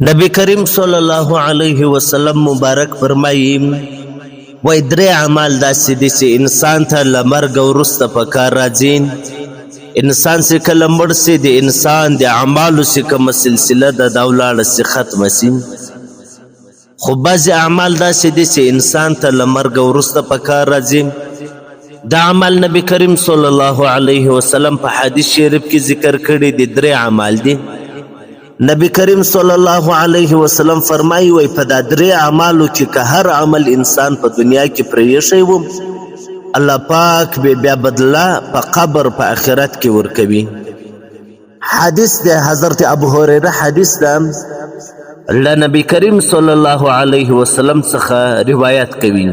نبی کریم صلی الله علیه وسلم مبارک فرمایي وای درې اعمال داسې دي چې انسان ته له مرګ وروسته په کار راځي. انسان چې کله مړ سي د انسان د اعمالو چې کومه سلسله ده دا ولاړه سي ختمه سي. خو بعضې اعمال داسې دي چې انسان ته له مرګ وروسته په کار راځي. دا عمل نبی کریم صلی الله علیه وسلم په حدیث شریف کې ذکر کړي دي. درې اعمال دي. نبی کریم صلی الله علیه وسلم فرمایي وای په دا درې اعمالو کې که هر عمل انسان په دنیا کې پرېښی و الله پاک بیا بدله په قبر په آخرت کې ورکوي. حدیث د حضرت ابو هریره حدیث ده له نبی کریم صلی الله علیه وسلم څخه روایت کوي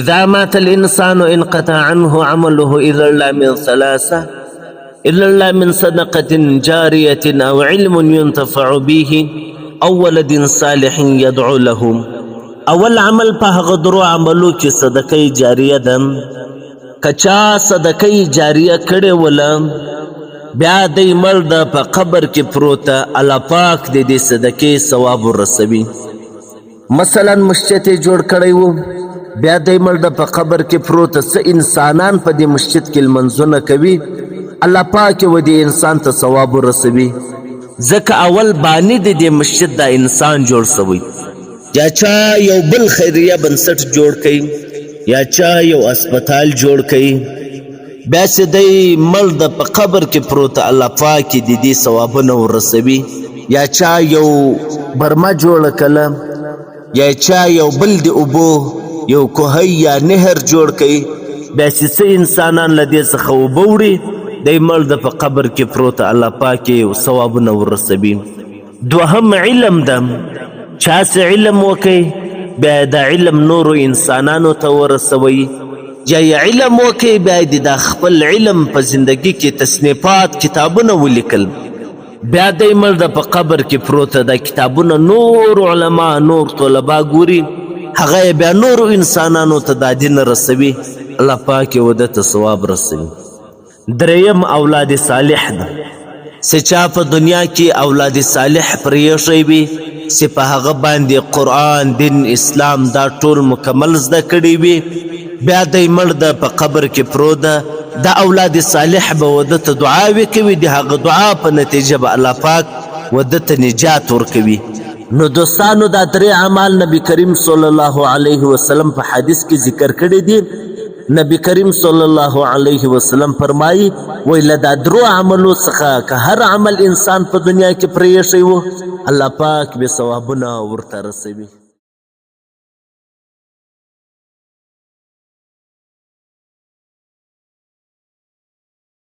اذا مات الانسان انقطع عنه عمله الا من ثلاثه إلا من صدقة جارية أو علم ينتفع به أو ولد صالح يدعو له. اول عمل په هغه درو عملو کې صدقه جاریه ده. کچا صدقه جاریه کړې وله بیا دی مړ ده په قبر کې پروته الله پاک دې صدقې ثواب ورسوي. مثلا مسجد جوړ کړی و بیا دی مړ ده په قبر کې پروته څه انسانان په دې مسجد کې لمنځونه کوي الله پاک و دې انسان ته ثواب ورسوي. ځکه اول بانی د دې مسجد دا انسان جوړ سوی. یا چا یو بل خیریه بنسټ جوړ کړي یا چا یو اسپتال جوړ کړي بیا چې دی مړ د په قبر کې پروته الله پاک د دې ثوابونه ورسوي. یا چا یو برمه جوړه کړه یا چا یو بل د اوبو یو کوهی یا نهر جوړ کړي بیا چې څه انسانان له دې څخه اوبه وړي دی مړ د په قبر کې پروته الله پاک یې ثوابونه ورسوي. دوهم علم ده. چا څه علم وکړي بیا دا علم نورو انسانانو ته ورسوي. یا علم وکړي بیا د دا خپل علم په زندگی کې تصنیفات کتابونه ولیکل بیا دی مړ د په قبر کې پروته دا کتابونه نور علما نور طلبا ګوري هغه بیا نورو انسانانو ته دا دین رسوي الله پاک یې وده ته ثواب رسوي. دریم اولاد صالح ده. چې چا په دنیا کې اولاد صالح پرېښی وي چې په هغه باندې قرآن دین اسلام دا ټول مکمل زده کړي وي بیا دی مړ ده په قبر کې پروت ده دا اولاد صالح به وده ته دعاوې کوي د هغه دعا په نتیجه به الله پاک وده ته نجات ورکوي. نو دوستانو دا درې اعمال نبی کریم صلی الله علیه وسلم په حدیث کې ذکر کړي دي. نبی کریم صلی الله علیه وسلم فرمایي وی له دا درو عملو څخه که هر عمل انسان په دنیا کې پرېښی و الله پاک به ثوابونه ورته رسوي.